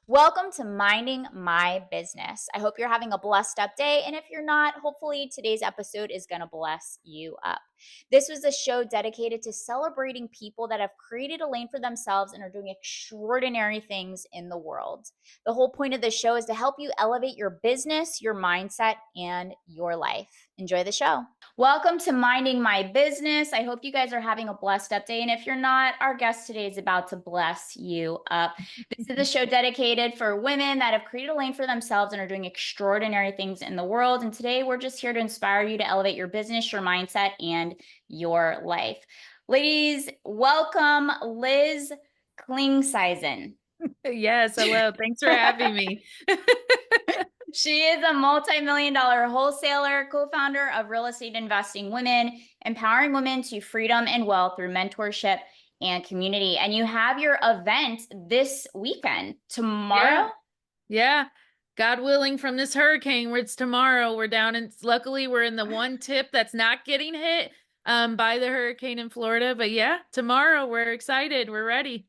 Welcome to Minding My Business. I hope you're having a blessed up day. And if you're not, hopefully today's episode is going to bless you up. This was a show dedicated to celebrating people that have created a lane for themselves and are doing extraordinary things in the world. The whole point of the show is to help you elevate your business, your mindset, and your life. Enjoy the show. Welcome to Minding My Business. I hope you guys are having a blessed up day. And if you're not, our guest today is about to bless you up. This is a show dedicated for women that have created a lane for themselves and are doing extraordinary things in the world. And today we're just here to inspire you to elevate your business, your mindset, and your life. Ladies, welcome Liz Klingseisen. Yes, hello. Thanks for having me. She is a multi-million-dollar wholesaler, co-founder of Real Estate Investing Women, empowering women to freedom and wealth through mentorship and community. And you have your event this weekend, tomorrow? Yeah. God willing, from this hurricane, where it's tomorrow, we're down and luckily we're in the one tip that's not getting hit by the hurricane in Florida. But yeah, tomorrow we're excited. We're ready.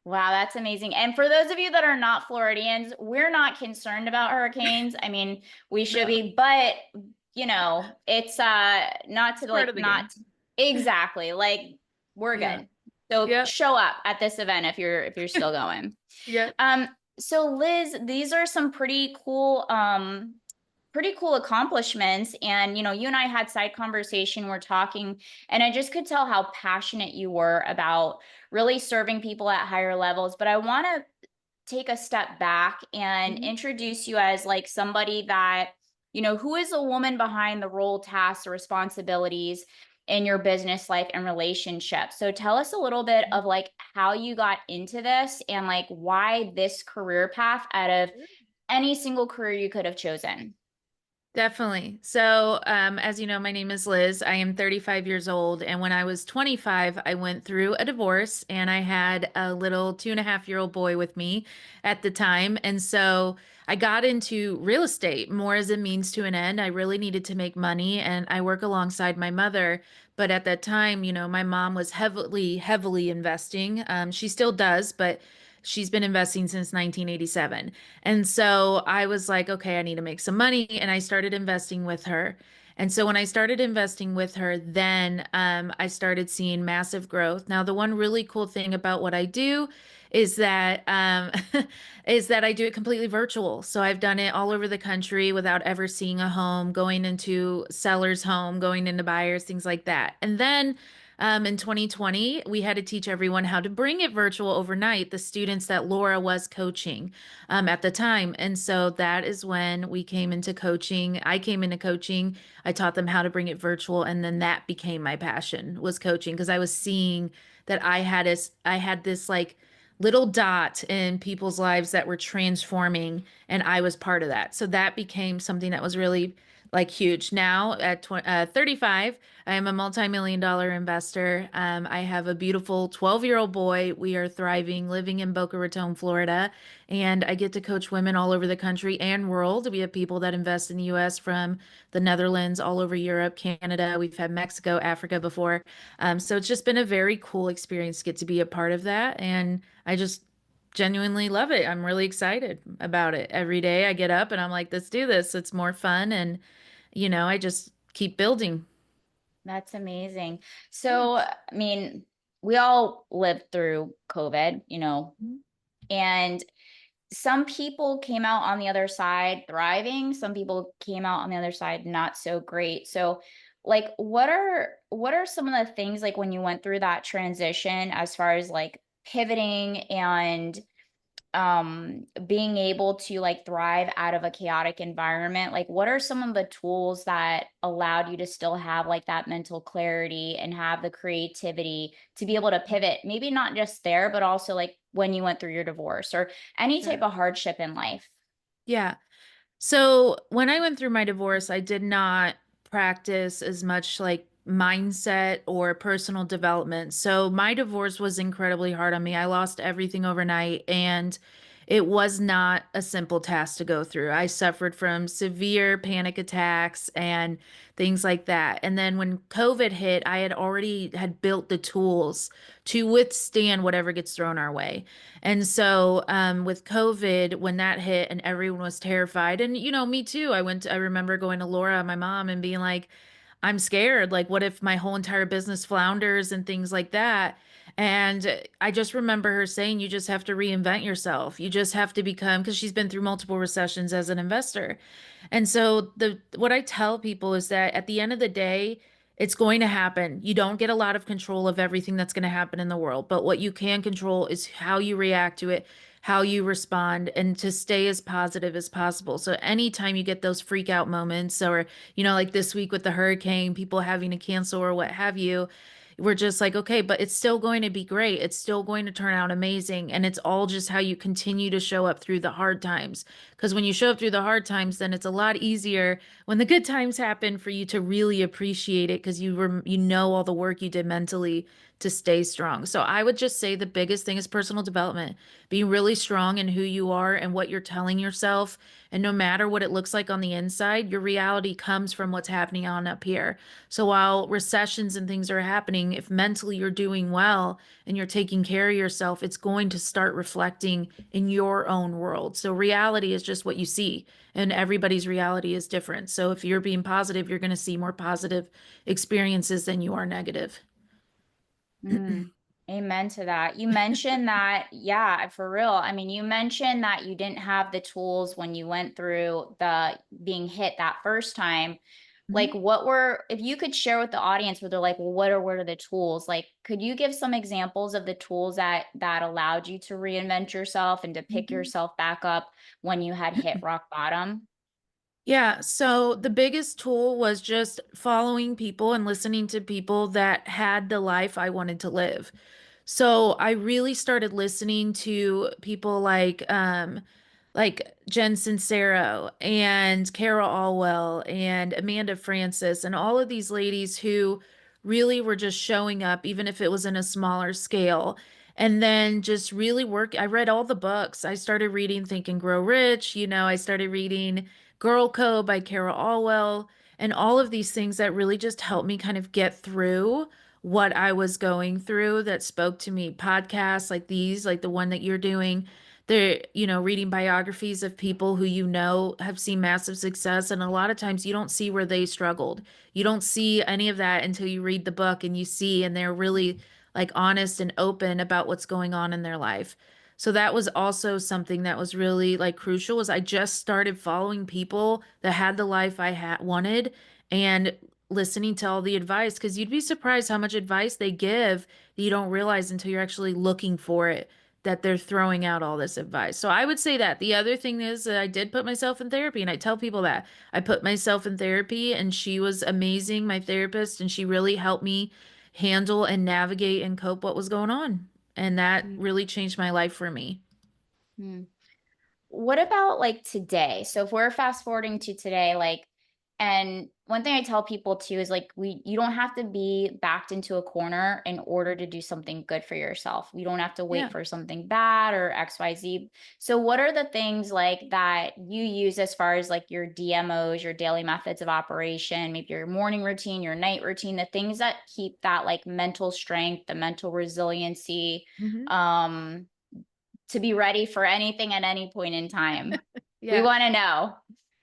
Wow, that's amazing. And for those of you that are not Floridians, we're not concerned about hurricanes. I mean, we should No, be, but it's not it's to part like of the not game. exactly. Like we're Yeah. good. So Yep. show up at this event if you're still going. Yep. So Liz, these are some pretty cool accomplishments. And, you and I had side conversation, we're talking, and I just could tell how passionate you were about really serving people at higher levels. But I want to take a step back and Mhm. introduce you as like somebody that, who is a woman behind the role, tasks, or responsibilities in your business life and relationship. So tell us a little bit of like how you got into this and like why this career path out of any single career you could have chosen. Definitely. So, as you know, my name is Liz. I am 35 years old. And when I was 25, I went through a divorce and I had a little 2.5-year-old boy with me at the time. And so I got into real estate more as a means to an end. I really needed to make money and I work alongside my mother. But at that time, my mom was heavily investing. She still does, but she's been investing since 1987. And so I was like, okay, I need to make some money. And I started investing with her. And so when I started investing with her, then I started seeing massive growth. Now, the one really cool thing about what I do is that is that I do it completely virtual. So I've done it all over the country without ever seeing a home, going into seller's home, going into buyers, things like that. And then in 2020, we had to teach everyone how to bring it virtual overnight, the students that Laura was coaching at the time. And so that is when we came into coaching. I came into coaching. I taught them how to bring it virtual. And then that became my passion was coaching because I was seeing that I had this like little dot in people's lives that were transforming and I was part of that. So that became something that was really like huge. Now at 35, I am a multi-million-dollar investor. I have a beautiful 12-year-old boy. We are thriving, living in Boca Raton, Florida, and I get to coach women all over the country and world. We have people that invest in the US from the Netherlands, all over Europe, Canada. We've had Mexico, Africa before. So it's just been a very cool experience to get to be a part of that. And I just genuinely love it. I'm really excited about it. Every day I get up and I'm like, let's do this. It's more fun. And I just keep building. That's amazing. Yeah. So, I mean, we all lived through COVID, and some people came out on the other side thriving, some people came out on the other side not so great. So, like what are some of the things like when you went through that transition as far as like pivoting and being able to like thrive out of a chaotic environment? Like what are some of the tools that allowed you to still have like that mental clarity and have the creativity to be able to pivot, maybe not just there but also like when you went through your divorce or any type Sure. of hardship in life? Yeah. So when I went through my divorce, I did not practice as much like mindset or personal development. So my divorce was incredibly hard on me. I lost everything overnight and it was not a simple task to go through. I suffered from severe panic attacks and things like that. And then when COVID hit, I had already had built the tools to withstand whatever gets thrown our way. And so with COVID, when that hit and everyone was terrified, and me too, I remember going to Laura, my mom, and being like, I'm scared. Like, what if my whole entire business flounders and things like that? And I just remember her saying, you just have to reinvent yourself. You just have to become, because she's been through multiple recessions as an investor. And so the what I tell people is that at the end of the day, it's going to happen. You don't get a lot of control of everything that's going to happen in the world, but what you can control is how you react to it, how you respond, and to stay as positive as possible. So anytime you get those freak out moments, or like this week with the hurricane, people having to cancel or what have you, we're just like, okay, but it's still going to be great. It's still going to turn out amazing. And it's all just how you continue to show up through the hard times. Because when you show up through the hard times, then it's a lot easier when the good times happen for you to really appreciate it because you know all the work you did mentally to stay strong. So I would just say the biggest thing is personal development. Being really strong in who you are and what you're telling yourself. And no matter what it looks like on the inside, your reality comes from what's happening on up here. So while recessions and things are happening, if mentally you're doing well and you're taking care of yourself, it's going to start reflecting in your own world. So reality is just what you see, and everybody's reality is different. So if you're being positive, you're going to see more positive experiences than you are negative. Mm, amen to that. You mentioned that, yeah, for real. I mean, you mentioned that you didn't have the tools when you went through the being hit that first time. Like, Mhm. if you could share with the audience where they're like, well, what are the tools? Like, could you give some examples of the tools that allowed you to reinvent yourself and to pick Mhm. yourself back up when you had hit rock bottom? Yeah, so the biggest tool was just following people and listening to people that had the life I wanted to live. So I really started listening to people like Jen Sincero and Carol Alwell and Amanda Francis and all of these ladies who really were just showing up, even if it was in a smaller scale. And then just really work. I read all the books. I started reading Think and Grow Rich. I started reading Girl Code by Carol Alwell and all of these things that really just helped me kind of get through what I was going through that spoke to me. Podcasts like these, like the one that you're doing, reading biographies of people who have seen massive success. And a lot of times you don't see where they struggled. You don't see any of that until you read the book and you see, and they're really like honest and open about what's going on in their life. So that was also something that was really like crucial was I just started following people that had the life I had wanted and listening to all the advice because you'd be surprised how much advice they give that you don't realize until you're actually looking for it that they're throwing out all this advice. So I would say that. The other thing is that I did put myself in therapy and I tell people that. I put myself in therapy and she was amazing, my therapist, and she really helped me handle and navigate and cope what was going on. And that really changed my life for me. Mm. What about like today? So if we're fast forwarding to today, like, and one thing I tell people too is like you don't have to be backed into a corner in order to do something good for yourself. You don't have to wait Yeah. for something bad or XYZ. So what are the things like that you use as far as like your DMOs, your daily methods of operation, maybe your morning routine, your night routine, the things that keep that like mental strength, the mental resiliency, Hmm. um to be ready for anything at any point in time. We Yeah. want to know.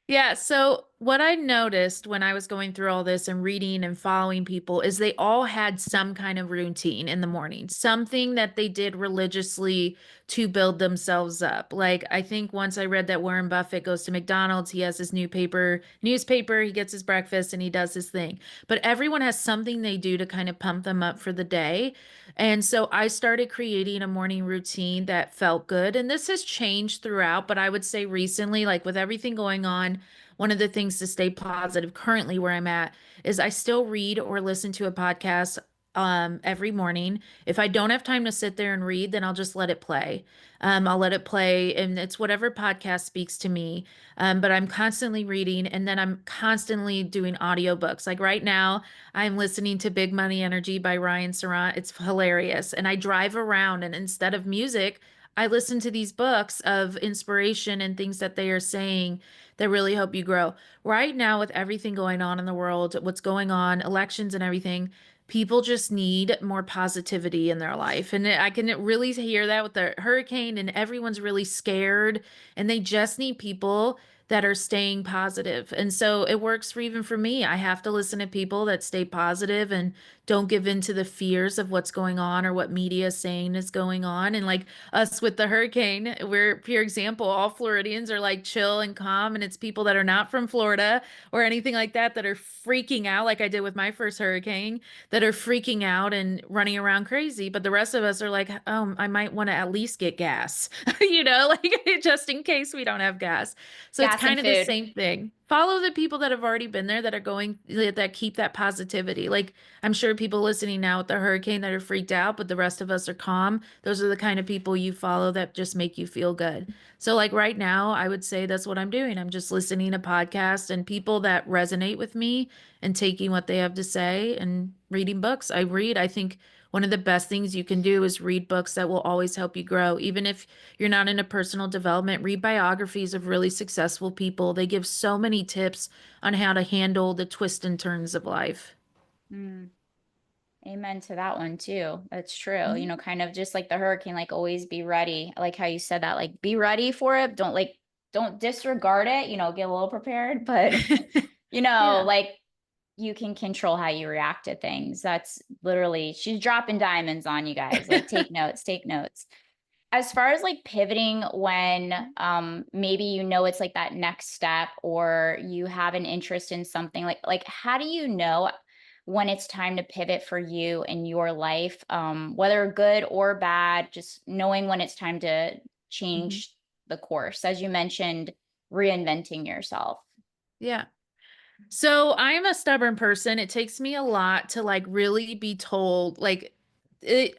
Yeah, so what I noticed when I was going through all this and reading and following people is they all had some kind of routine in the morning, something that they did religiously to build themselves up. Like I think once I read that Warren Buffett goes to McDonald's, he has his newspaper, he gets his breakfast and he does his thing. But everyone has something they do to kind of pump them up for the day. And so I started creating a morning routine that felt good. And this has changed throughout, but I would say recently, like with everything going on, one of the things to stay positive currently where I'm at is I still read or listen to a podcast every morning. If I don't have time to sit there and read, then I'll just let it play. I'll let it play, and it's whatever podcast speaks to me. But I'm constantly reading, and then I'm constantly doing audiobooks. Like right now, I'm listening to Big Money Energy by Ryan Serrant. It's hilarious. And I drive around, and instead of music, I listen to these books of inspiration and things that they are saying that really help you grow. Right now, with everything going on in the world, what's going on, elections and everything, people just need more positivity in their life. And I can really hear that with the hurricane, and everyone's really scared, and they just need people that are staying positive. And so it works for even for me. I have to listen to people that stay positive and don't give in to the fears of what's going on or what media is saying is going on. And like us with the hurricane, we're pure example. All Floridians are like chill and calm, and it's people that are not from Florida or anything like that that are freaking out, like I did with my first hurricane, that are freaking out and running around crazy. But the rest of us are like, I might want to at least get gas, like just in case we don't have gas. So it's Gas and kind of the food. same thing. Follow the people that have already been there that are going that keep that positivity. Like I'm sure people listening now with the hurricane that are freaked out, but the rest of us are calm. Those are the kind of people you follow that just make you feel good. So like right now, I would say that's what I'm doing. I'm just listening to podcasts and people that resonate with me and taking what they have to say and reading books. I think one of the best things you can do is read books that will always help you grow. Even if you're not into personal development, read biographies of really successful people. They give so many tips on how to handle the twists and turns of life. Mm, amen to that one too. That's true. Mhm. Kind of just like the hurricane, like always be ready. I like how you said that, like be ready for it. Don't disregard it, get a little prepared, but Yeah. like you can control how you react to things. That's literally, she's dropping diamonds on you guys. Like take notes, take notes. As far as like pivoting when maybe it's like that next step, or you have an interest in something, like how do you know when it's time to pivot for you in your life, whether good or bad, just knowing when it's time to Mhm. change the course, as you mentioned, reinventing yourself. Yeah. So I'm a stubborn person. It takes me a lot to like really be told,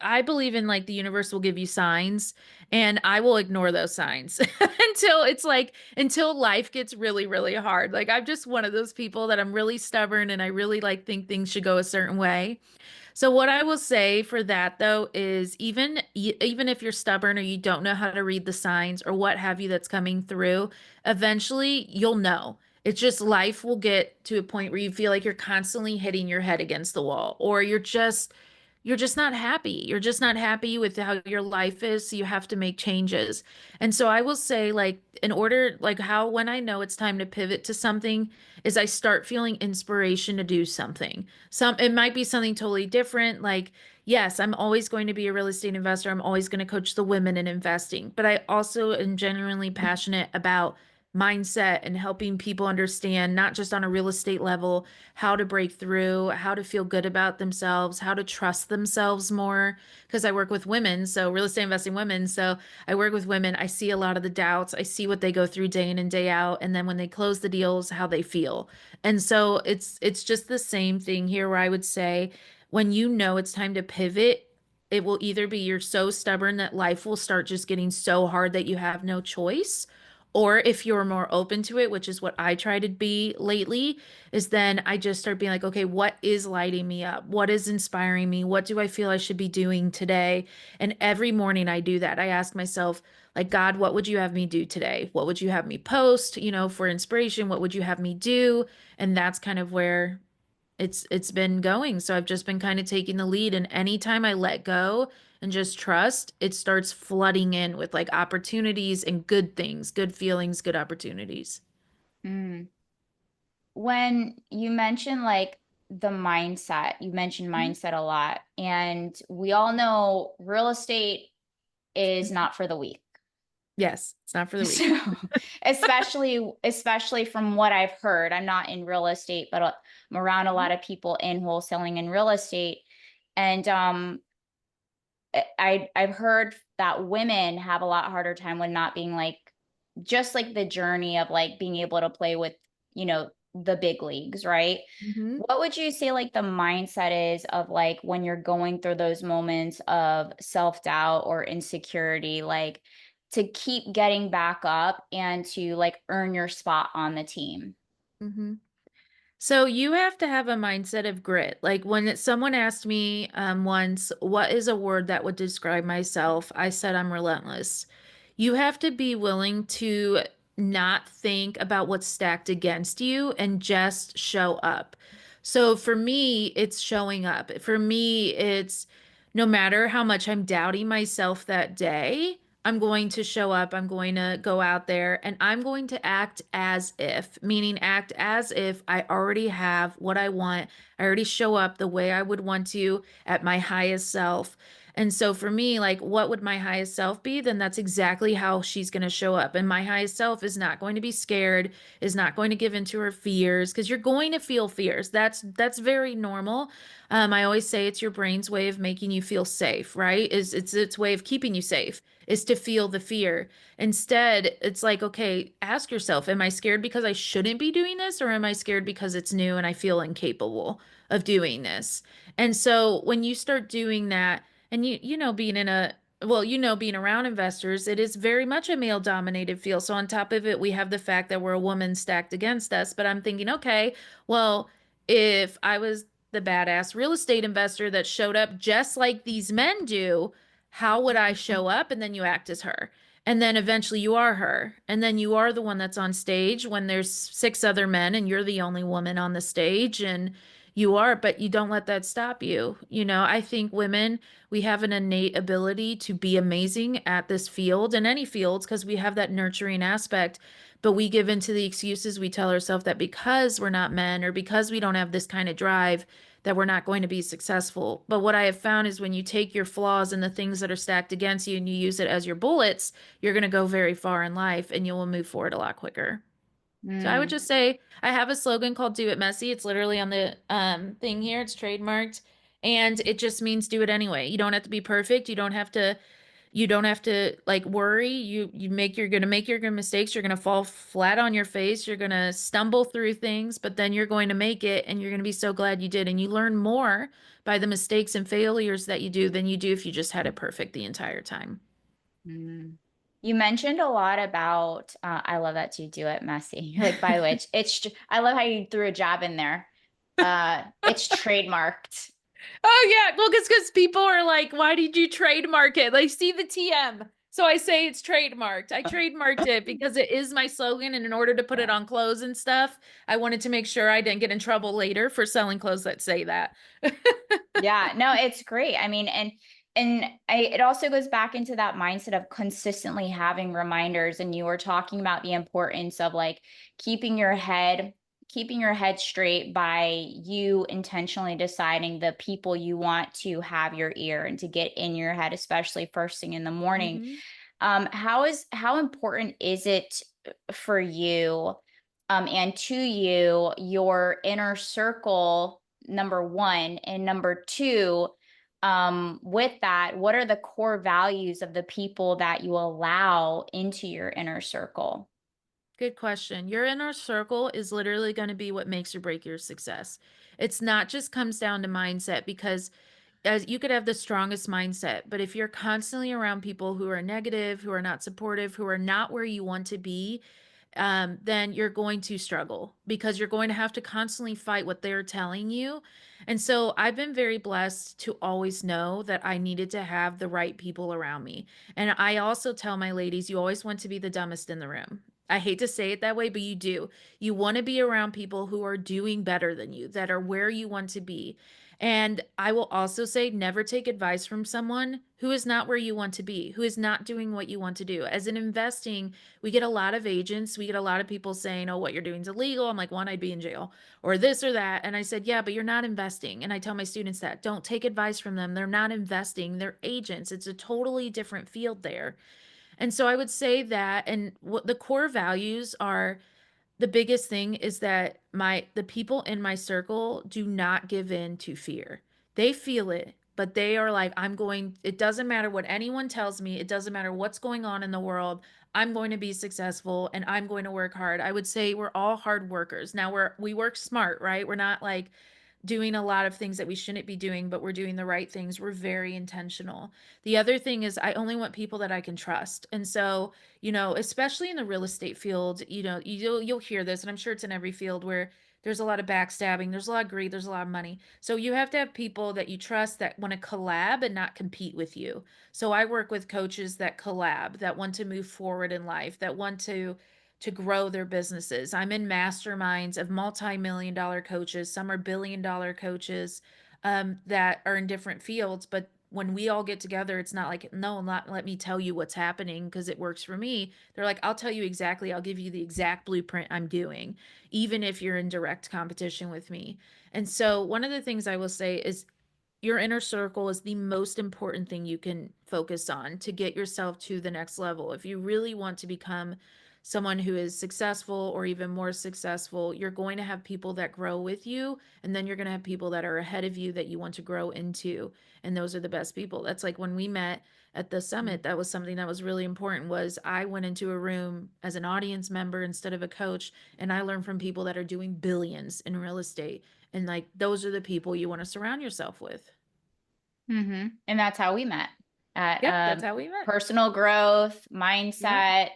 I believe in like the universe will give you signs, and I will ignore those signs until life gets really, really hard. Like I'm just one of those people that I'm really stubborn and I really like think things should go a certain way. So what I will say for that though is even if you're stubborn or you don't know how to read the signs or what have you that's coming through, eventually you'll know. It's just life will get to a point where you feel like you're constantly hitting your head against the wall, or you're just not happy. You're just not happy with how your life is, so you have to make changes. And so I will say, like, in order, like, how when I know it's time to pivot to something is I start feeling inspiration to do something. It might be something totally different. Like, yes, I'm always going to be a real estate investor. I'm always going to coach the women in investing, but I also am genuinely passionate about mindset and helping people understand, not just on a real estate level, how to break through, how to feel good about themselves, how to trust themselves more. Because I work with women, so real estate investing women. So I work with women. I see a lot of the doubts. I see what they go through day in and day out. And then when they close the deals, how they feel. And so it's just the same thing here where I would say when you know it's time to pivot, it will either be you're so stubborn that life will start just getting so hard that you have no choice, or if you're more open to it, which is what I try to be lately, is then I just start being like, okay, what is lighting me up? What is inspiring me? What do I feel I should be doing today? And every morning I do that. I ask myself, like, God, what would you have me do today? What would you have me post, for inspiration? What would you have me do? And that's kind of where it's been going. So I've just been kind of taking the lead, and anytime I let go and just trust, it starts flooding in with like opportunities and good things, good feelings, good opportunities. Mm. When you mention like the mindset, you mentioned Mhm. mindset a lot, and we all know real estate is not for the weak. Yes, it's not for the weak. So, especially from what I've heard, I'm not in real estate, but I'm around a Mhm. lot of people in wholesaling and real estate, and I've heard that women have a lot harder time with not being like, just like the journey of like being able to play with, the big leagues, right? Mhm. What would you say like the mindset is of like when you're going through those moments of self-doubt or insecurity, like to keep getting back up and to like earn your spot on the team? Mhm. So you have to have a mindset of grit. Like when someone asked me once, what is a word that would describe myself? I said I'm relentless. You have to be willing to not think about what's stacked against you and just show up. So for me, it's showing up. For me, it's no matter how much I'm doubting myself that day, I'm going to show up. I'm going to go out there and I'm going to act as if, meaning act as if I already have what I want. I already show up the way I would want to at my highest self. And so for me, like, what would my highest self be? Then that's exactly how she's going to show up. And my highest self is not going to be scared, is not going to give into her fears, because you're going to feel fears. That's very normal. I always say it's your brain's way of making you feel safe, right? Is it's its way of keeping you safe is to feel the fear. Instead, it's like, okay, ask yourself, am I scared because I shouldn't be doing this, or am I scared because it's new and I feel incapable of doing this? And so when you start doing that, and being in a being around investors, it is very much a male dominated field. So on top of it, we have the fact that we're a woman stacked against us. But I'm thinking, okay, well, if I was the badass real estate investor that showed up just like these men do, how would I show up? And then you act as her. And then eventually you are her. And then you are the one that's on stage when there's six other men and you're the only woman on the stage. And you are, but you don't let that stop you. I think women, we have an innate ability to be amazing at this field and any fields because we have that nurturing aspect. But we give into the excuses. We tell ourselves that because we're not men or because we don't have this kind of drive, that we're not going to be successful. But what I have found is when you take your flaws and the things that are stacked against you and you use it as your bullets, you're going to go very far in life and you will move forward a lot quicker. So I would Mm, just say I have a slogan called Do It Messy. It's literally on the thing here. It's trademarked and it just means do it anyway. You don't have to be perfect. You don't have to like worry. You're gonna make your good mistakes. You're gonna fall flat on your face. You're gonna stumble through things, but then you're going to make it and you're gonna be so glad you did. And you learn more by the mistakes and failures that you do than you do if you just had it perfect the entire time. mm. You mentioned a lot about, I love that you do it messy. Like, by the way, I love how you threw a jab in there. It's trademarked. Oh yeah, well, because people are like, "Why did you trademark it?" Like, see the TM. So I say it's trademarked. I trademarked it because it is my slogan, and in order to put it Yeah. on clothes and stuff, I wanted to make sure I didn't get in trouble later for selling clothes that say that. Yeah, no, it's great. I mean, it also goes back into that mindset of consistently having reminders. And you were talking about the importance of like keeping your head keeping your head straight by you intentionally deciding the people you want to have your ear and to get in your head, especially first thing in the morning. Hmm. How important is it for you, and to you, your inner circle, number one, and number two, with that, what are the core values of the people that you allow into your inner circle? Good question. Your inner circle is literally going to be what makes or break your success. It's not just comes down to mindset because as you could have the strongest mindset, but if you're constantly around people who are negative, who are not supportive, who are not where you want to be, then you're going to struggle because you're going to have to constantly fight what they're telling you. And so I've been very blessed to always know that I needed to have the right people around me. And I also tell my ladies, you always want to be the dumbest in the room. I hate to say it that way, but you do. You want to be around people who are doing better than you, that are where you want to be. And I will also say never take advice from someone who is not where you want to be, who is not doing what you want to do. As in investing, we get a lot of agents, we get a lot of people saying, "Oh, what you're doing is illegal." I'm like, "One, I'd be in jail," or this or that. And I said, "Yeah, but you're not investing." And I tell my students that don't take advice from them. They're not investing, they're agents. It's a totally different field there. And so I would say that, and what the core values are, the biggest thing is that the people in my circle do not give in to fear. They feel it, but they are like, it doesn't matter what anyone tells me, it doesn't matter what's going on in the world. I'm going to be successful and I'm going to work hard. I would say we're all hard workers. Now we work smart, right? We're not like doing a lot of things that we shouldn't be doing, but we're doing the right things. We're very intentional. The other thing is I only want people that I can trust. And so, especially in the real estate field, you'll hear this, and I'm sure it's in every field where There's a lot of backstabbing, there's a lot of greed, there's a lot of money. So you have to have people that you trust that want to collab and not compete with you. So I work with coaches that collab, that want to move forward in life, that want to grow their businesses. I'm in masterminds of multi-million dollar coaches, some are billion dollar coaches that are in different fields, but when we all get together, it's not like, no, not let me tell you what's happening because it works for me. They're like, I'll tell you exactly, I'll give you the exact blueprint I'm doing, even if you're in direct competition with me. And so, one of the things I will say is your inner circle is the most important thing you can focus on to get yourself to the next level. If you really want to become someone who is successful or even more successful, you're going to have people that grow with you, and then you're going to have people that are ahead of you that you want to grow into. And those are the best people. That's like when we met at the summit, that was something that was really important was I went into a room as an audience member instead of a coach, and I learned from people that are doing billions in real estate. And like those are the people you want to surround yourself with. And that's how we met at Yep, that's how we met. personal growth, Yep. mindset,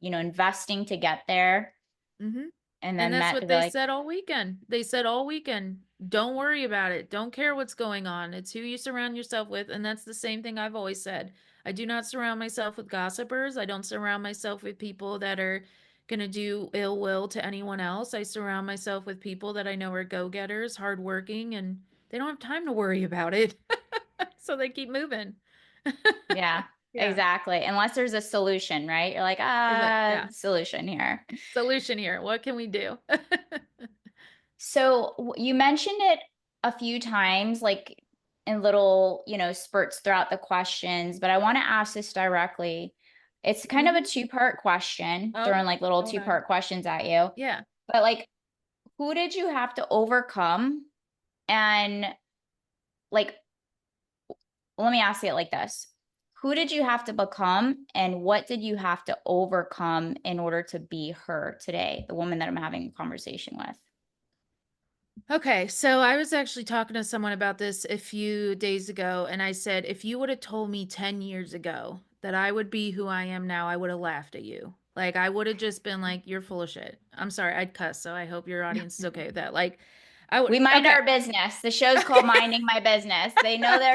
investing to get there, Mm-hmm. and And then that's met to what be they like, said all weekend. They said all weekend, don't worry about it. Don't care what's going on. It's who you surround yourself with. And that's the same thing I've always said. I do not surround myself with gossipers. I don't surround myself with people that are going to do ill will to anyone else. I surround myself with people that I know are go-getters, hardworking, and they don't have time to worry about it. So they keep moving. yeah, Yeah. exactly. Unless there's a solution, right? You're like, Yeah. solution here. Solution here. What can we do? So you mentioned it a few times, like in little, spurts throughout the questions, but I want to ask this directly. It's kind of a Hmm. two-part question, Oh, throwing like little hold on. two-part questions at you. Yeah. But like, who did you have to overcome? And like, let me ask it like this. Who did you have to become, and what did you have to overcome in order to be her today, the woman that I'm having a conversation with? Okay, so I was actually talking to someone about this a few days ago, and I said, if you would have told me 10 years ago that I would be who I am now, I would have laughed at you. Like, I would have just been like, you're full of shit. I'm sorry, I'd cuss, so I hope your audience is okay with that. Like, I would, We mind okay. our business. The show's called Minding My Business. They know Okay.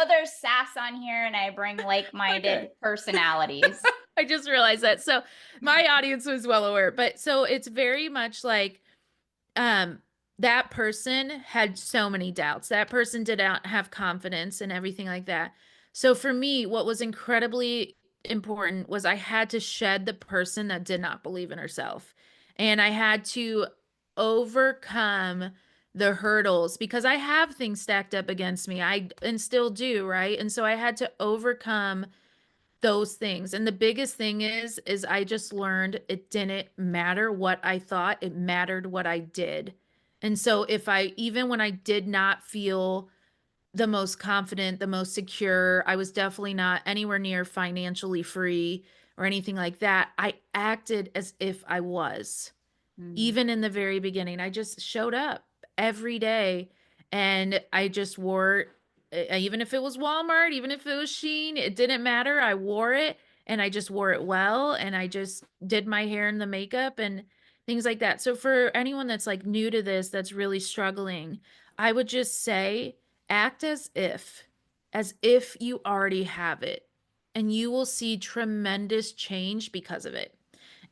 there's sass on here, and I bring Okay. like-minded personalities. I just realized that. So, my audience was well aware, but so it's very much like, um that person had so many doubts. That person did not have confidence and everything like that. So for me, what was incredibly important was I had to shed the person that did not believe in herself. And I had to overcome the hurdles because I have things stacked up against me. I and still do, right? And so I had to overcome those things. And the biggest thing is I just learned it didn't matter what I thought, it mattered what I did. And so if I even when I did not feel the most confident, the most secure, I was definitely not anywhere near financially free or anything like that, I acted as if I was. Mm, Even in the very beginning, I just showed up every day and I just wore, even if it was Walmart, even if it was Sheen, it didn't matter. I wore it and I just wore it well. And I just did my hair and the makeup and things like that. So, for anyone that's like new to this, that's really struggling, I would just say act as if you already have it, and you will see tremendous change because of it.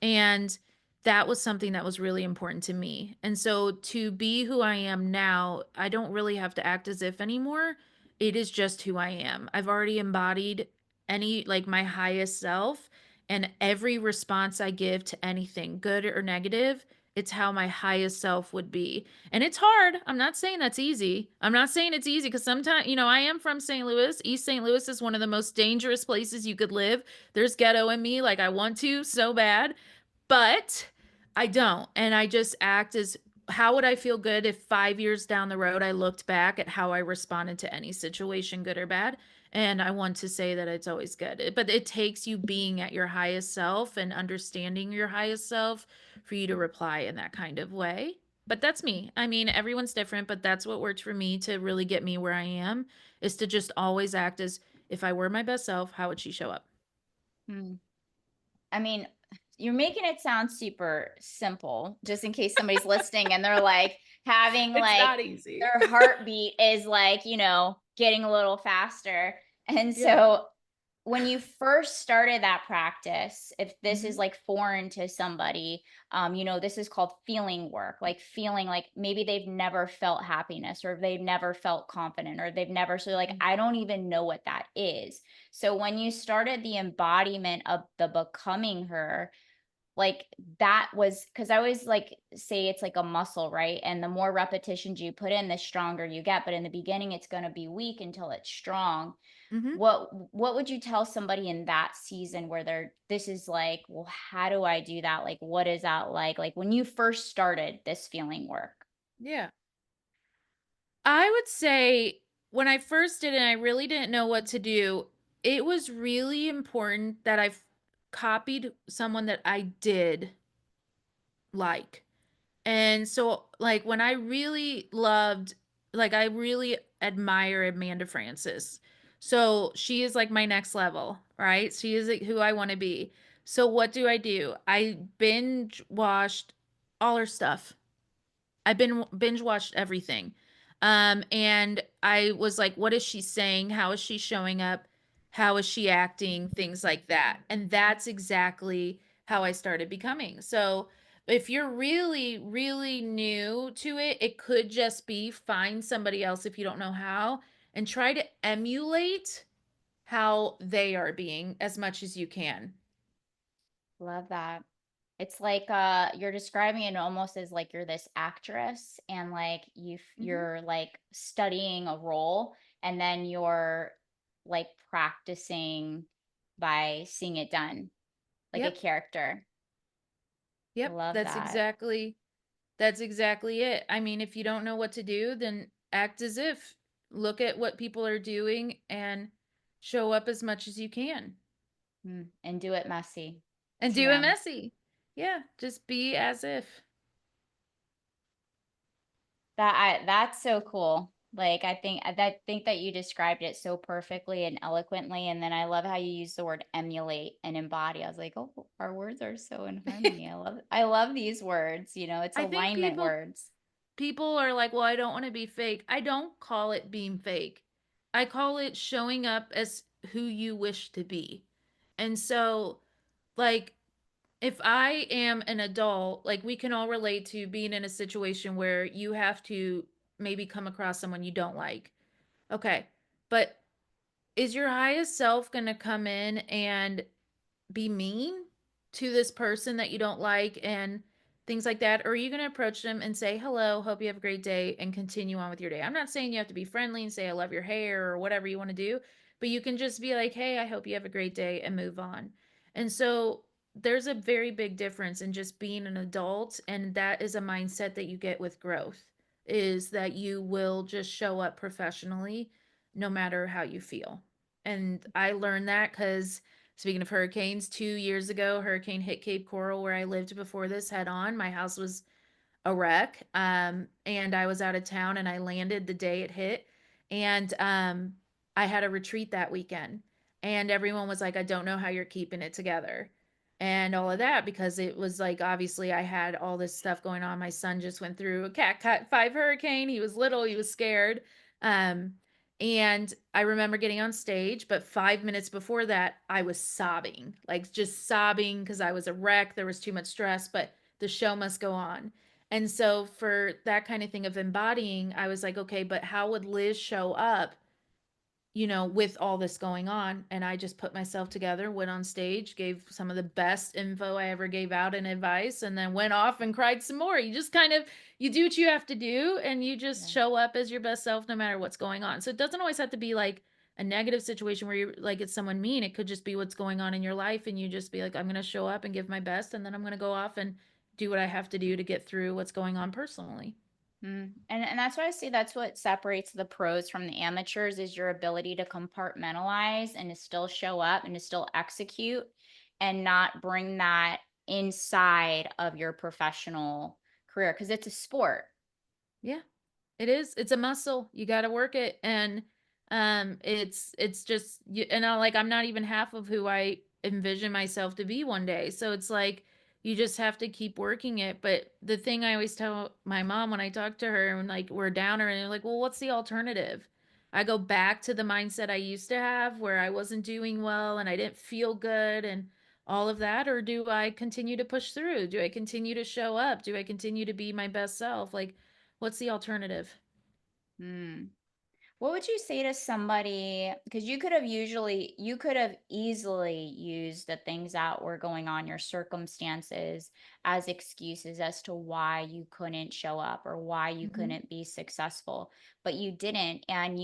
And that was something that was really important to me. And so to be who I am now, I don't really have to act as if anymore. It is just who I am. I've already embodied any like my highest self, and every response I give to anything, good or negative, it's how my highest self would be. And it's hard. I'm not saying that's easy. I'm not saying it's easy because sometimes, I am from St. Louis. East St. Louis is one of the most dangerous places you could live. There's ghetto in me. Like I want to so bad, but I don't. And I just act as how would I feel good if 5 years down the road I looked back at how I responded to any situation, good or bad? And I want to say that it's always good. But it takes you being at your highest self and understanding your highest self for you to reply in that kind of way. But that's me. I mean, everyone's different, but that's what worked for me to really get me where I am is to just always act as if I were my best self, how would she show up? mm. I mean, you're making it sound super simple, just in case somebody's listening and they're like having It's like not easy. their heartbeat is like, getting a little faster. And Yeah. so when you first started that practice, if this is Mhm. like foreign to somebody, this is called feeling work, like feeling like maybe they've never felt happiness or they've never felt confident or they've never, so like, Mm. I don't even know what that is. So when you started the embodiment of the becoming her, like that was because I always like say it's like a muscle, right? And the more repetitions you put in, the stronger you get. But in the beginning, it's going to be weak until it's strong. Mhm. What would you tell somebody in that season where they're this is like, well, how do I do that? Like, what is that like? Like when you first started this feeling work? Yeah. I would say when I first did it, I really didn't know what to do. It was really important that I copied someone that I did like. And so, like, when I really loved, like, I really admire Amanda Francis. So she is like my next level, right? She is like, who I want to be. So what do? I binge watched all her stuff. I've been binge watched everything. And I was like, what is she saying? How is she showing up? How is she acting? Things like that. And that's exactly how I started becoming. So if you're really, really new to it, it could just be find somebody else if you don't know how and try to emulate how they are being as much as you can. Love that. It's like you're describing it almost as like you're this actress and like Hmm. you're like studying a role and then you're like practicing by seeing it done like a Yep. character. Yep. Love that. That's exactly it. I mean, if you don't know what to do, then act as if. Look at what people are doing and show up as much as you can. And do it messy. And do it TM. messy. Yeah, just be as if. That's so cool. Like I think that you described it so perfectly and eloquently, and then I love how you use the word emulate and embody. I was like, oh, our words are so in harmony. I love these words. It's I think alignment words. people are like, "Well, I don't want to be fake." I don't call it being fake. I call it showing up as who you wish to be. And so, like, if I am an adult, like we can all relate to being in a situation where you have to maybe come across someone you don't like. Okay. But is your highest self going to come in and be mean to this person that you don't like and things like that? Or are you going to approach them and say, hello, hope you have a great day and continue on with your day? I'm not saying you have to be friendly and say, I love your hair or whatever you want to do, but you can just be like, hey, I hope you have a great day and move on. And so there's a very big difference in just being an adult. And that is a mindset that you get with growth, is that you will just show up professionally no matter how you feel. And I learned that because, speaking of hurricanes, 2 years ago, hurricane hit Cape Coral where I lived before this head on. My house was a wreck. And I was out of town and I landed the day it hit. And I had a retreat that weekend. And everyone was like, I don't know how you're keeping it together. And all of that, because it was like, obviously, I had all this stuff going on. My son just went through a Cat 5 hurricane. He was little, he was scared. Um, and I remember getting on stage, but 5 minutes before that, I was sobbing, like just sobbing because I was a wreck. There was too much stress, but the show must go on. And so for that kind of thing of embodying, I was like, okay, but how would Liz show up, with all this going on? And I just put myself together, went on stage, gave some of the best info I ever gave out and advice, and then went off and cried some more. You just kind of, you do what you have to do and you just Yeah. show up as your best self no matter what's going on. So it doesn't always have to be like a negative situation where you're like it's someone mean. It could just be what's going on in your life and you just be like, I'm going to show up and give my best and then I'm going to go off and do what I have to do to get through what's going on personally. And that's why I say that's what separates the pros from the amateurs is your ability to compartmentalize and to still show up and to still execute and not bring that inside of your professional career because it's a sport. Yeah, it is. It's a muscle. You got to work it. And it's just you, and I, like I'm not even half of who I envision myself to be one day. So it's like you just have to keep working it. But the thing I always tell my mom when I talk to her and like we're downer and they're like, well, what's the alternative? I go back to the mindset I used to have where I wasn't doing well and I didn't feel good and all of that, or do I continue to push through? Do I continue to show up? Do I continue to be my best self? Like, what's the alternative? Hmm. What would you say to somebody, because you could have easily used the things that were going on, your circumstances, as excuses as to why you couldn't show up or why you Hmm. couldn't be successful, but you didn't, and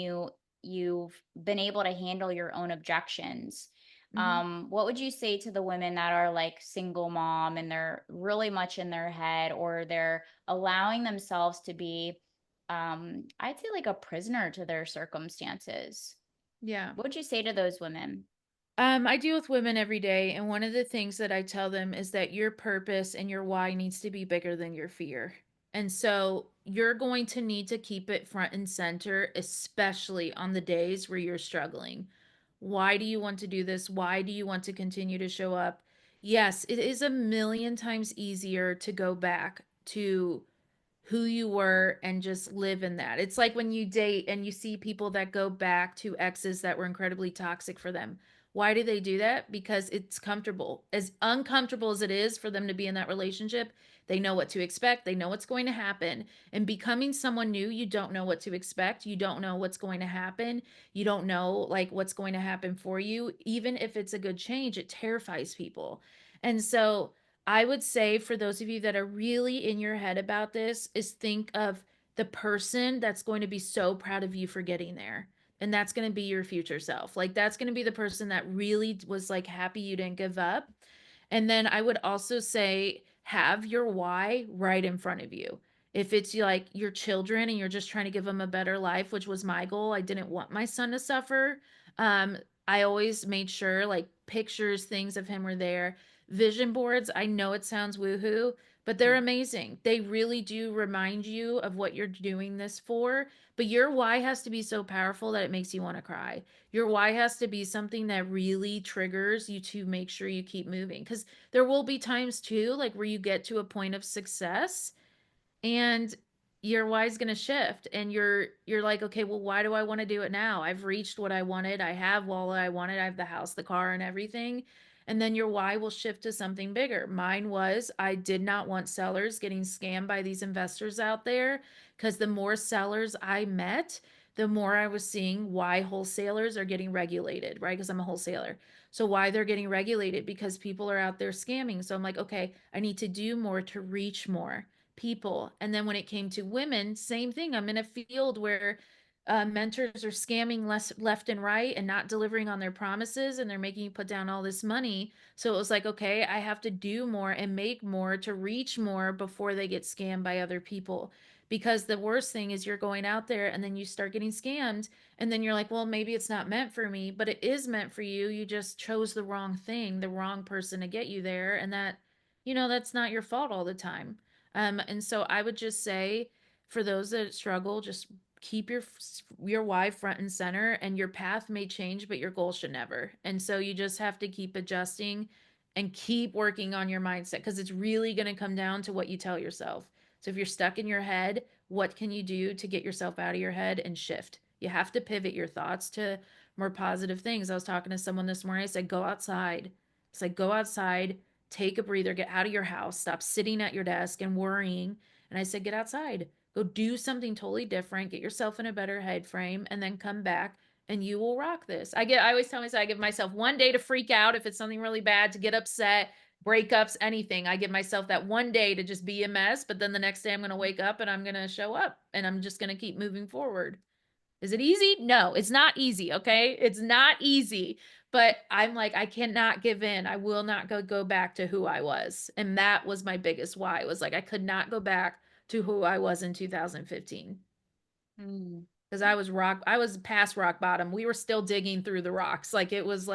you've been able to handle your own objections. Hmm. What would you say to the women that are like single mom and they're really much in their head, or they're allowing themselves to be, I'd say, like a prisoner to their circumstances? Yeah. What would you say to those women? I deal with women every day, and one of the things that I tell them is that your purpose and your why needs to be bigger than your fear. And so you're going to need to keep it front and center, especially on the days where you're struggling. Why do you want to do this? Why do you want to continue to show up? Yes, it is a million times easier to go back to who you were and just live in that. It's like when you date and you see people that go back to exes that were incredibly toxic for them. Why do they do that? Because it's comfortable. As uncomfortable as it is for them to be in that relationship, they know what to expect. They know what's going to happen. And becoming someone new, you don't know what to expect. You don't know what's going to happen. You don't know like what's going to happen for you. Even if it's a good change, it terrifies people. And so I would say for those of you that are really in your head about this is think of the person that's going to be so proud of you for getting there. And that's going to be your future self. Like that's going to be the person that really was like happy you didn't give up. And then I would also say have your why right in front of you. If it's like your children and you're just trying to give them a better life, which was my goal, I didn't want my son to suffer. Um, I always made sure like pictures, things of him were there. Vision boards, I know it sounds woohoo, but they're amazing. They really do remind you of what you're doing this for. But your why has to be so powerful that it makes you want to cry. Your why has to be something that really triggers you to make sure you keep moving. Because there will be times too, like where you get to a point of success and your why's going to shift and you're like, okay, well, why do I want to do it now? I've reached what I wanted. I have all I wanted. I have the house, the car, and everything. And then your why will shift to something bigger. Mine was I did not want sellers getting scammed by these investors out there, because the more sellers I met, the more I was seeing why wholesalers are getting regulated, right? Because I'm a wholesaler. So why they're getting regulated, because people are out there scamming. So I'm like, okay, I need to do more to reach more people. And then when it came to women, same thing. I'm in a field where mentors are scamming left and right and not delivering on their promises, and they're making you put down all this money. So it was like, okay, I have to do more and make more to reach more before they get scammed by other people. Because the worst thing is you're going out there and then you start getting scammed, and then you're like, well, maybe it's not meant for me, but it is meant for you. You just chose the wrong thing, the wrong person to get you there. And that, that's not your fault all the time. And so I would just say for those that struggle, just keep your why front and center, and your path may change, but your goal should never. And so you just have to keep adjusting and keep working on your mindset, because it's really going to come down to what you tell yourself. So if you're stuck in your head, what can you do to get yourself out of your head and shift? You have to pivot your thoughts to more positive things. I was talking to someone this morning. I said, go outside. It's like, go outside, take a breather, get out of your house, stop sitting at your desk and worrying. And I said, get outside, go do something totally different, get yourself in a better head frame, and then come back and you will rock this. I always tell myself, I give myself one day to freak out if it's something really bad, to get upset, breakups, anything. I give myself that one day to just be a mess, but then the next day I'm going to wake up and I'm going to show up and I'm just going to keep moving forward. Is it easy? No, it's not easy. Okay. It's not easy, but I'm like, I cannot give in. I will not go back to who I was. And that was my biggest why. It was like, I could not go back to who I was in 2015, Mm. because I was past rock bottom. We were still digging through the rocks. Like, it was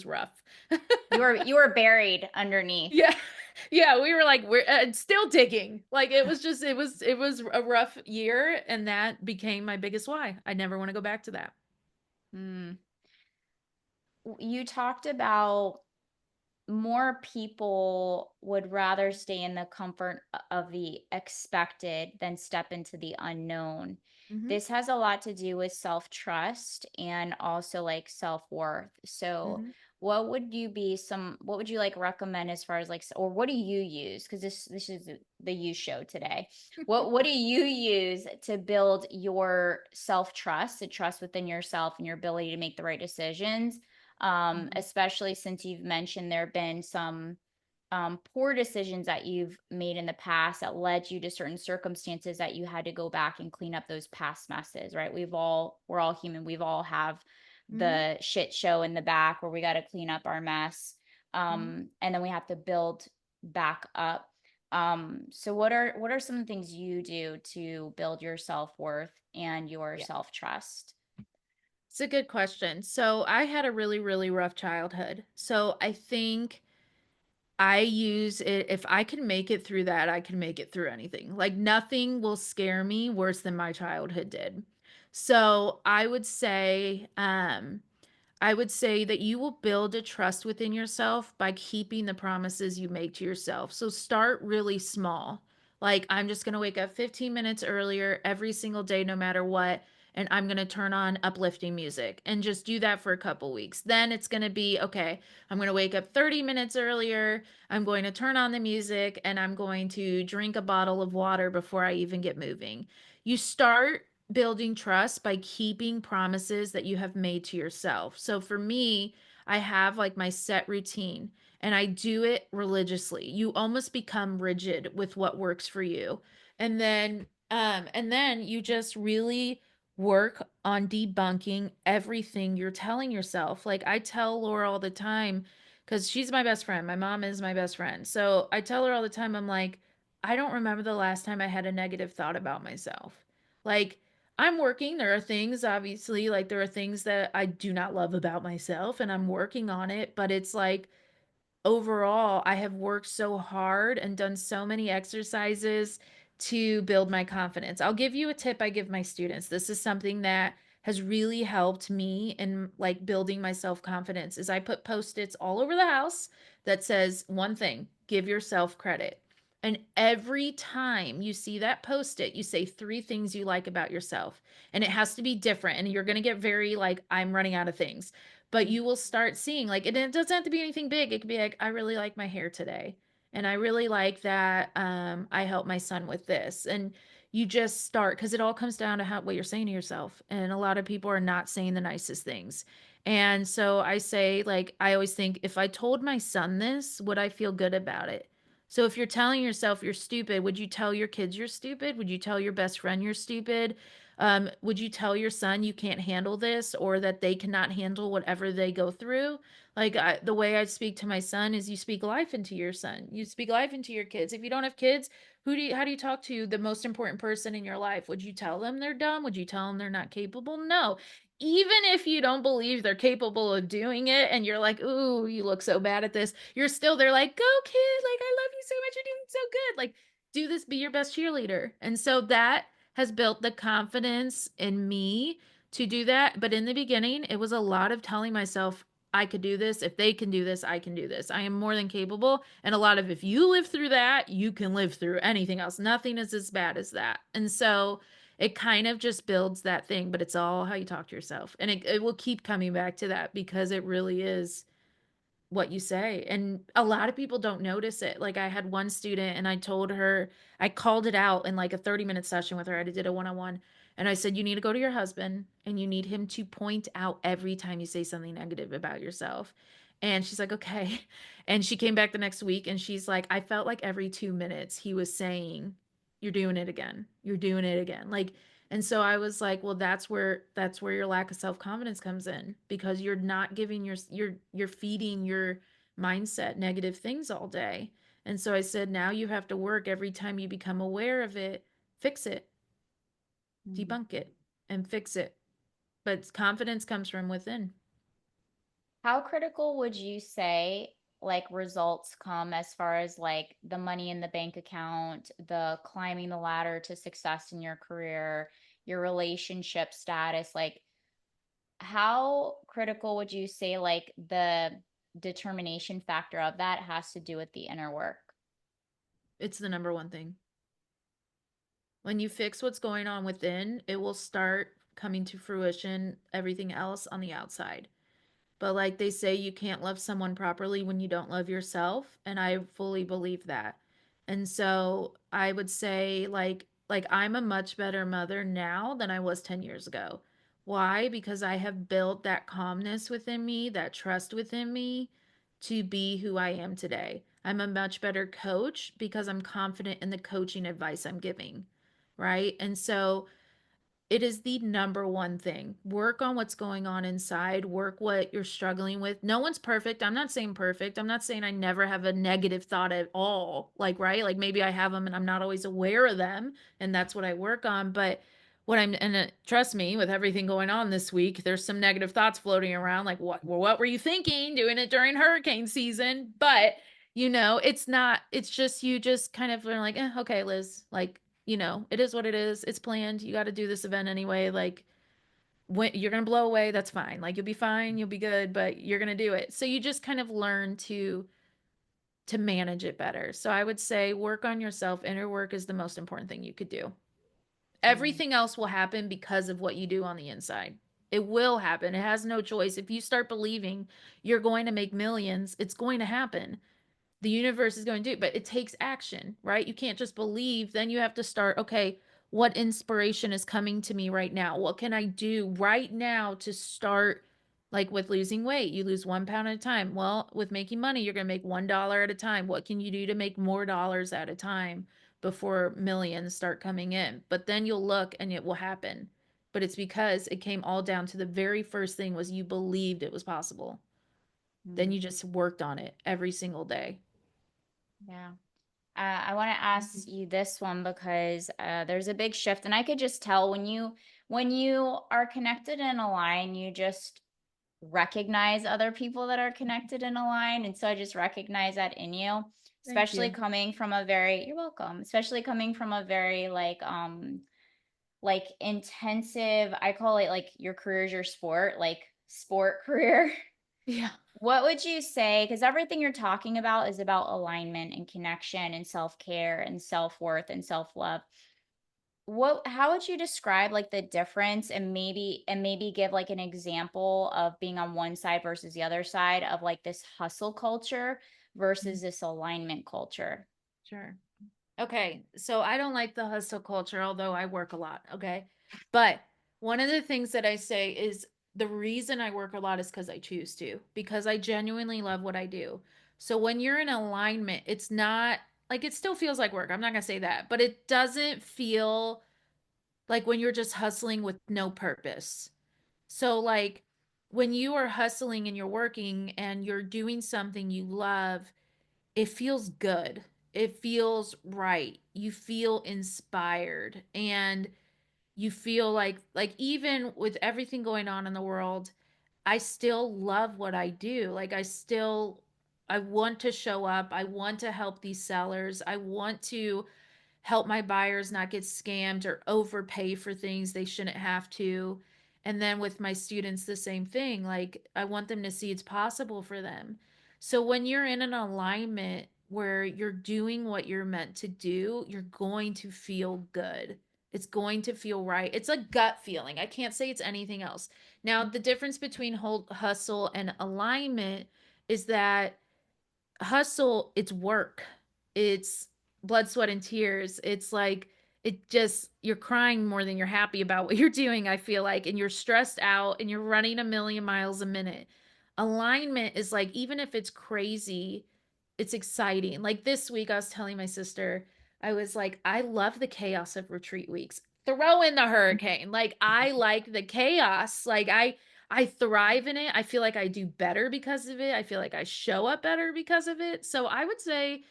rough. You were buried underneath. Yeah. Yeah, we were like we're still digging. Like it was a rough year, and that became my biggest why. I never want to go back to that. Mm. You talked about more people would rather stay in the comfort of the expected than step into the unknown. Mhm. This has a lot to do with self-trust and also like self-worth. So, Mhm. what would you like recommend as far as like or what do you use, cuz this is the you show today. What do you use to build your self-trust, the trust within yourself and your ability to make the right decisions? Mhm. Especially since you've mentioned there have been some poor decisions that you've made in the past that led you to certain circumstances that you had to go back and clean up those past messes, right? We're all human. We've all have Mhm. the shit show in the back where we got to clean up our mess. Mhm. And then we have to build back up. So what are some things you do to build your self-worth and your Yeah. self-trust? It's a good question. So I had a really, really rough childhood. So I think I use it if I can make it through that, I can make it through anything. Like nothing will scare me worse than my childhood did. So I would say that you will build a trust within yourself by keeping the promises you make to yourself. So start really small. Like, I'm just going to wake up 15 minutes earlier every single day, no matter what. And I'm going to turn on uplifting music and just do that for a couple weeks. Then it's going to be okay, I'm going to wake up 30 minutes earlier. I'm going to turn on the music and I'm going to drink a bottle of water before I even get moving. You start building trust by keeping promises that you have made to yourself. So for me, I have like my set routine and I do it religiously. You almost become rigid with what works for you. And then you just really work on debunking everything you're telling yourself. Like I tell Laura all the time cuz she's my best friend. My mom is my best friend. So I tell her all the time I'm like I don't remember the last time I had a negative thought about myself. Like I'm working. There are things, obviously, like there are things that I do not love about myself, and I'm working on it. But it's like overall, I have worked so hard and done so many exercises to build my confidence. I'll give you a tip I give my students. This is something that has really helped me in like building my self-confidence is I put post-its all over the house that says one thing, give yourself credit. And every time you see that post-it, you say three things you like about yourself. And it has to be different. And you're going to get very like, I'm running out of things, but you will start seeing like it doesn't have to be anything big. It could be like I really like my hair today and I really like that I helped my son with this. And you just start because it all comes down to what you're saying to yourself, and a lot of people are not saying the nicest things. And so I say, like, I always think, if I told my son this, would I feel good about it? So if you're telling yourself you're stupid, would you tell your kids you're stupid? Would you tell your best friend you're stupid? Would you tell your son you can't handle this or that they cannot handle whatever they go through? Like the way I speak to my son is you speak life into your son. You speak life into your kids. If you don't have kids, how do you talk to the most important person in your life? Would you tell them they're dumb? Would you tell them they're not capable? No. Even if you don't believe they're capable of doing it and you're like, "Ooh, you look so bad at this." You're still there like, "Go kid, like I love you so much. You're doing so good." Like do this, be your best cheerleader. And so that has built the confidence in me to do that. But in the beginning, it was a lot of telling myself, I could do this. If they can do this, I can do this. I am more than capable. And a lot of, if you live through that, you can live through anything else. Nothing is as bad as that. And so it kind of just builds that thing, but it's all how you talk to yourself. And it will keep coming back to that because it really is what you say. And a lot of people don't notice it. Like I had one student and I told her, I called it out in like a 30-minute session with her. I did a one-on-one. And I said, you need to go to your husband and you need him to point out every time you say something negative about yourself. And she's like, okay. And she came back the next week and she's like, I felt like every 2 minutes he was saying, you're doing it again. You're doing it again. Like, and so I was like, well, that's where your lack of self-confidence comes in because you're not giving you're feeding your mindset negative things all day. And so I said, now you have to work every time you become aware of it, fix it, Mhm. debunk it, and fix it. But confidence comes from within. How critical would you say like results come as far as like the money in the bank account, the climbing the ladder to success in your career, your relationship status? Like how critical would you say like the determination factor of that has to do with the inner work. It's the number one thing. When you fix what's going on within, it will start coming to fruition, everything else on the outside. But like they say, you can't love someone properly when you don't love yourself, and I fully believe that. And so I would say like I'm a much better mother now than I was 10 years ago. Why? Because I have built that calmness within me, that trust within me to be who I am today. I'm a much better coach because I'm confident in the coaching advice I'm giving, right? And so it is the number one thing. Work on what's going on inside, work what you're struggling with. No one's perfect. I'm not saying perfect. I'm not saying I never have a negative thought at all. Like, right? Like maybe I have them and I'm not always aware of them, and that's what I work on. But what I'm, and trust me, with everything going on this week, there's some negative thoughts floating around. Like, what were you thinking doing it during hurricane season? But it's not, it's just, you just kind of learn like, okay, Liz, like, it is what it is. It's planned. You got to do this event anyway. Like, when you're going to blow away, that's fine. Like, you'll be fine, you'll be good, but you're going to do it. So you just kind of learn to manage it better. So I would say work on yourself. Inner work is the most important thing you could do. Mm, Everything else will happen because of what you do on the inside. It will happen. It has no choice. If you start believing you're going to make millions, it's going to happen. The universe is going to do, but it takes action, right? You can't just believe. Then you have to start, okay, what inspiration is coming to me right now? What can I do right now to start? Like with losing weight, you lose 1 pound at a time. Well, with making money, you're going to make $1 at a time. What can you do to make more dollars at a time before millions start coming in? But then you'll look and it will happen. But it's because it came all down to the very first thing was you believed it was possible. Then mm, you just worked on it every single day. yeah. I want to ask you this one because there's a big shift, and I could just tell when you are connected in a line, you just recognize other people that are connected in a line, and so I just recognize that in you, Thank especially you. coming from a very you're welcome, especially coming from a very like intensive. I call it like your career is your sport, like sport career. Yeah. What would you say? Because everything you're talking about is about alignment and connection and self care and self worth and self love. How would you describe like the difference and maybe give like an example of being on one side versus the other side of like this hustle culture Mhm. versus this alignment culture? Sure. Okay. So I don't like the hustle culture, although I work a lot. Okay. But one of the things that I say is the reason I work a lot is because I choose to, because I genuinely love what I do. So when you're in alignment, it's not like it still feels like work. I'm not going to say that, but it doesn't feel like when you're just hustling with no purpose. So, like, when you are hustling and you're working and you're doing something you love, it feels good. It feels right. You feel inspired and you feel like even with everything going on in the world, I still love what I do. Like I want to show up. I want to help these sellers. I want to help my buyers not get scammed or overpay for things they shouldn't have to. And then with my students, the same thing. Like, I want them to see it's possible for them. So, when you're in an alignment where you're doing what you're meant to do, you're going to feel good. It's going to feel right. It's a gut feeling. I can't say it's anything else. Now, the difference between hustle and alignment is that hustle, it's work. It's blood, sweat, and tears. It's like it just you're crying more than you're happy about what you're doing, I feel like, and you're stressed out and you're running a million miles a minute. Alignment is like even if it's crazy, it's exciting. Like this week I was telling my sister, I was like, I love the chaos of retreat weeks. Throw in the hurricane. Like I like the chaos. I thrive in it. I feel like I do better because of it. I feel like I show up better because of it. So I would say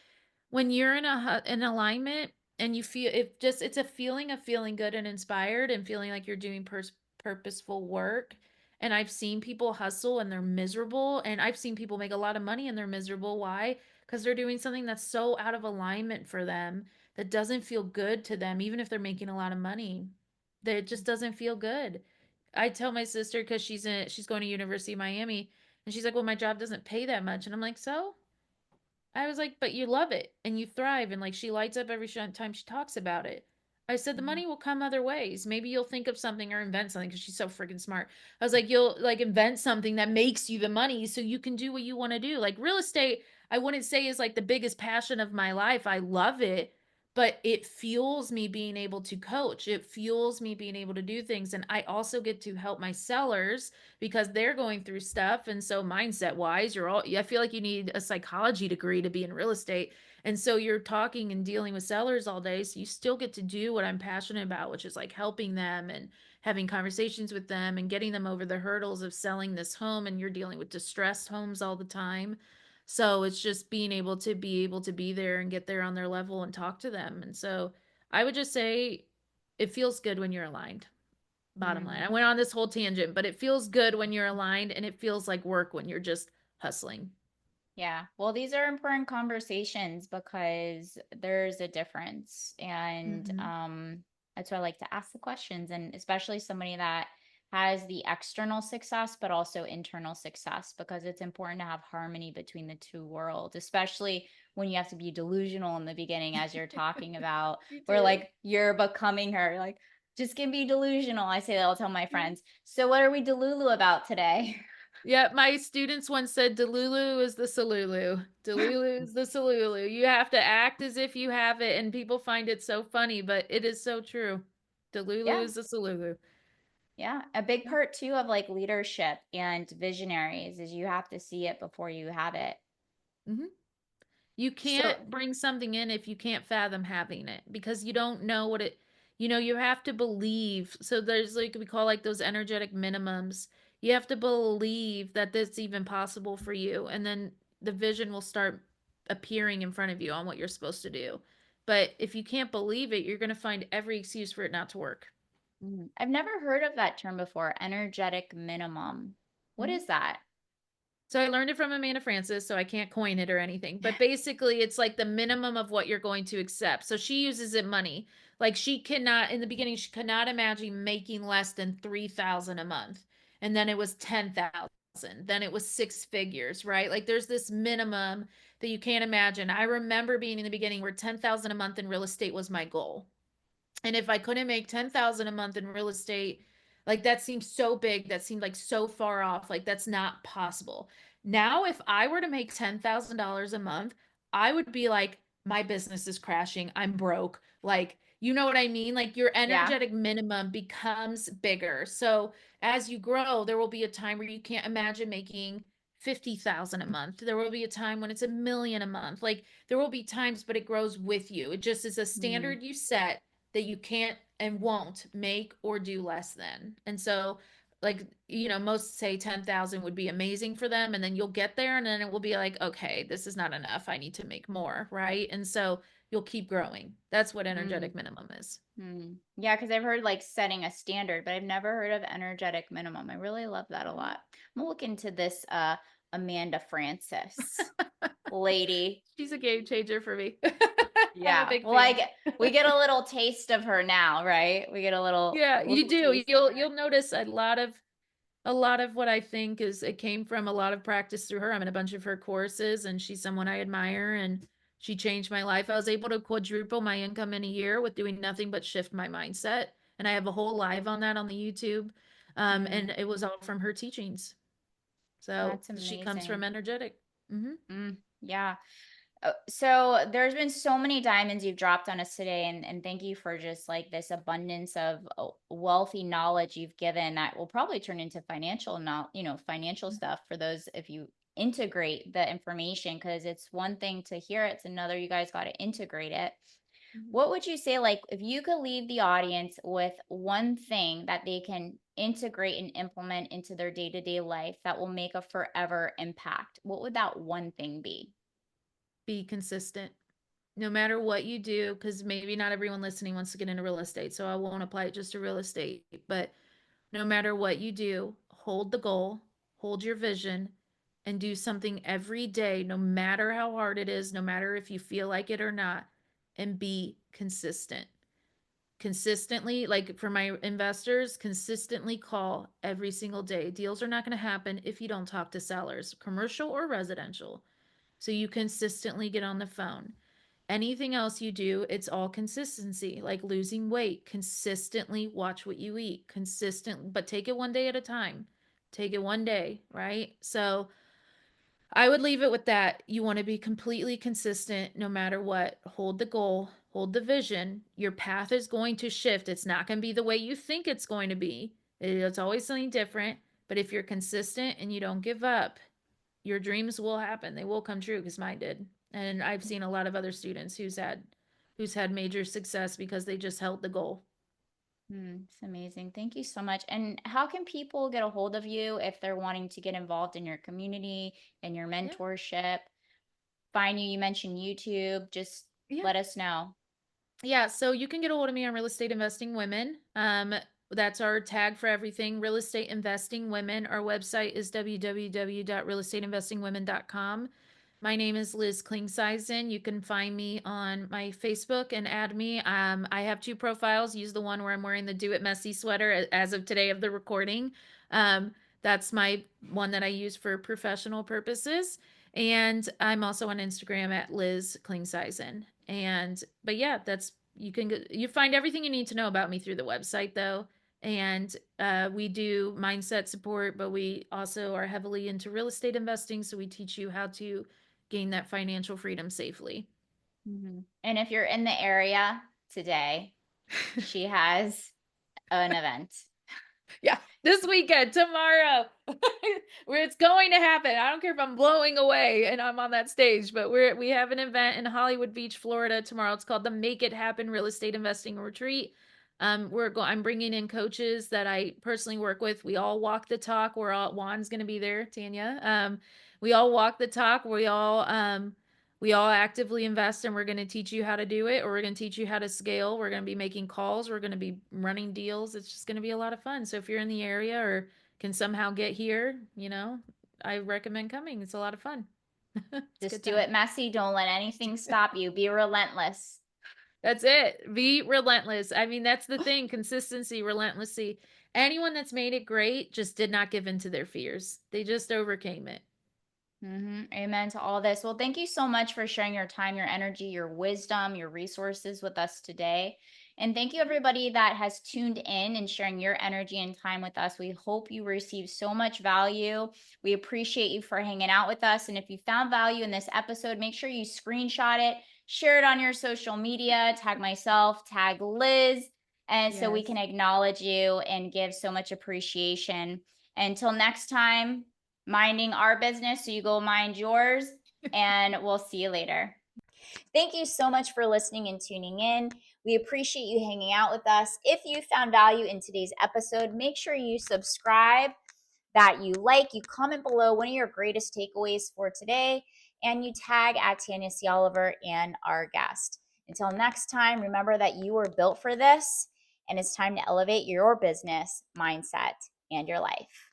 when you're in an alignment and you feel it's a feeling of feeling good and inspired and feeling like you're doing purposeful work. And I've seen people hustle and they're miserable, and I've seen people make a lot of money and they're miserable. Why? Because they're doing something that's so out of alignment for them that doesn't feel good to them, even if they're making a lot of money. That it just doesn't feel good. I tell my sister because she's going to University of Miami. And she's like, well, my job doesn't pay that much. And I'm like, so? I was like, but you love it and you thrive. And like, she lights up every time she talks about it. I said, the Mhm. money will come other ways. Maybe you'll think of something or invent something because she's so freaking smart. I was like, you'll like invent something that makes you the money so you can do what you want to do. Like real estate, I wouldn't say is like the biggest passion of my life. I love it, but it fuels me being able to coach. It fuels me being able to do things. And I also get to help my sellers because they're going through stuff. And so mindset wise, I feel like you need a psychology degree to be in real estate. And so you're talking and dealing with sellers all day. So you still get to do what I'm passionate about, which is like helping them and having conversations with them and getting them over the hurdles of selling this home. And you're dealing with distressed homes all the time. So it's just being able to be there and get there on their level and talk to them. And so I would just say it feels good when you're aligned. Bottom line. Mm. I went on this whole tangent, but it feels good when you're aligned and it feels like work when you're just hustling. Yeah. Well, these are important conversations because there's a difference. And Hmm. that's why I like to ask the questions. And especially somebody that has the external success, but also internal success, because it's important to have harmony between the two worlds, especially when you have to be delusional in the beginning, as you're talking about, You where do. like you're becoming her, like, just can be delusional. I say that, I'll tell my Yeah. friends. So, what are we delulu about today? Yeah, my students once said Delulu is the Salulu. Delulu is the Salulu. You have to act as if you have it, and people find it so funny, but it is so true. Delulu Yeah. is the Salulu. Yeah, a big part too of like leadership and visionaries is you have to see it before you have it. Hmm. You So, can't bring something in if you can't fathom having it because you don't know what it, you have to believe. So there's like we call like those energetic minimums. You have to believe that this even possible for you. And then the vision will start appearing in front of you on what you're supposed to do. But if you can't believe it, you're going to find every excuse for it not to work. I've never heard of that term before, energetic minimum. What Mhm. is that? So I learned it from Amanda Francis, so I can't coin it or anything. But basically, it's like the minimum of what you're going to accept. So she uses it money. Like she cannot, in the beginning, she could not imagine making less than 3,000 a month. And then it was 10,000. Then it was six figures, right? Like there's this minimum that you can't imagine. I remember being in the beginning where 10,000 a month in real estate was my goal. And if I couldn't make 10,000 a month in real estate, like that seemed so big, that seemed like so far off, like that's not possible. Now, if I were to make $10,000 a month, I would be like, my business is crashing. I'm broke. Like, you know what I mean? Like your Yeah. energetic minimum becomes bigger. So as you grow, there will be a time where you can't imagine making 50,000 a month. There will be a time when it's a million a month. Like there will be times, but it grows with you. It just is a Mm, standard you set that you can't and won't make or do less than. And so, like, most say 10,000 would be amazing for them. And then you'll get there and then it will be like, okay, this is not enough. I need to make more. Right. And so you'll keep growing. That's what mm, energetic minimum is. Yeah, because I've heard like setting a standard, but I've never heard of energetic minimum. I really love that a lot. I'm gonna look into this Amanda Francis lady. She's a game changer for me. I'm a Yeah. big Well, I fan. get we get a little taste of her now, right? We get Yeah, a you little do. taste of You'll notice a lot of what I think is it came from a lot of practice through her. I'm in a bunch of her courses and she's someone I admire and she changed my life. I was able to quadruple my income in a year with doing nothing but shift my mindset. And I have a whole live on that on the YouTube. her. And it was all from her teachings. So That's she comes from amazing. energetic. Hmm. Yeah. So there's been so many diamonds you've dropped on us today, and thank you for just like this abundance of wealthy knowledge you've given that will probably turn into financial, not financial stuff for those if you integrate the information, because it's one thing to hear it, it's another you guys got to integrate it. What would you say, like, if you could leave the audience with one thing that they can integrate and implement into their day-to-day life that will make a forever impact, what would that one thing be? Be consistent. No matter what you do, because maybe not everyone listening wants to get into real estate, so I won't apply it just to real estate. But no matter what you do, hold the goal, hold your vision, and do something every day, no matter how hard it is, no matter if you feel like it or not, and be consistent. consistently, like for my investors, consistently call every single day. Deals are not going to happen if you don't talk to sellers, commercial or residential. So you consistently get on the phone. Anything else you do, it's all consistency, like losing weight. Consistently watch what you eat, consistent, but take it one day at a time. Take it one day, right? So I would leave it with that. You want to be completely consistent no matter what. Hold the goal, hold the vision. Your path is going to shift. It's not going to be the way you think it's going to be. It's always something different. But if you're consistent and you don't give up, your dreams will happen. They will come true because mine did. And I've seen a lot of other students who's had major success because they just held the goal. It's amazing. Thank you so much. And how can people get a hold of you if they're wanting to get involved in your community and your Yeah. mentorship? Find you. You mentioned YouTube. Just Yeah. let us know. Yeah, so you can get a hold of me on Real Estate Investing Women. That's our tag for everything. Real Estate Investing Women. Our website is www.realestateinvestingwomen.com. My name is Liz Klingseisen. You can find me on my Facebook and add me. I have two profiles. Use the one where I'm wearing the Do It Messy sweater as of today of the recording. That's my one that I use for professional purposes. And I'm also on Instagram at Liz Klingseisen. But yeah, you find everything you need to know about me through the website though. And we do mindset support, but we also are heavily into real estate investing. So we teach you how to gain that financial freedom safely. And if you're in the area today, she has an event. Yeah, this weekend, tomorrow, where it's going to happen. I don't care if I'm blowing away and I'm on that stage, but we have an event in Hollywood Beach, Florida tomorrow. It's called the Make It Happen Real Estate Investing Retreat. I'm bringing in coaches that I personally work with. We all walk the talk. Juan's going to be there, Tanya. We all walk the talk. We all actively invest, and we're going to teach you how to do it, or we're going to teach you how to scale. We're going to be making calls. We're going to be running deals. It's just going to be a lot of fun. So if you're in the area or can somehow get here, I recommend coming. It's a lot of fun. It's a Just good do time. it messy. Don't let anything stop you. Be relentless. That's it. Be relentless. I mean, that's the thing. Consistency, relentlessly. Anyone that's made it great just did not give in to their fears. They just overcame it. Amen to all this. Well, thank you so much for sharing your time, your energy, your wisdom, your resources with us today. And thank you, everybody that has tuned in and sharing your energy and time with us. We hope you receive so much value. We appreciate you for hanging out with us. And if you found value in this episode, make sure you screenshot it, share it on your social media, tag myself, tag Liz, and so we can Yes. acknowledge you and give so much appreciation. Until next time, minding our business so you go mind yours, and we'll see you later. Thank you so much for listening and tuning in. We appreciate you hanging out with us. If you found value in today's episode, make sure you subscribe, that you like, you comment below one of your greatest takeaways for today, and you tag at Tanya C. Oliver and our guest. Until next time, remember that you were built for this, and it's time to elevate your business, mindset, and your life.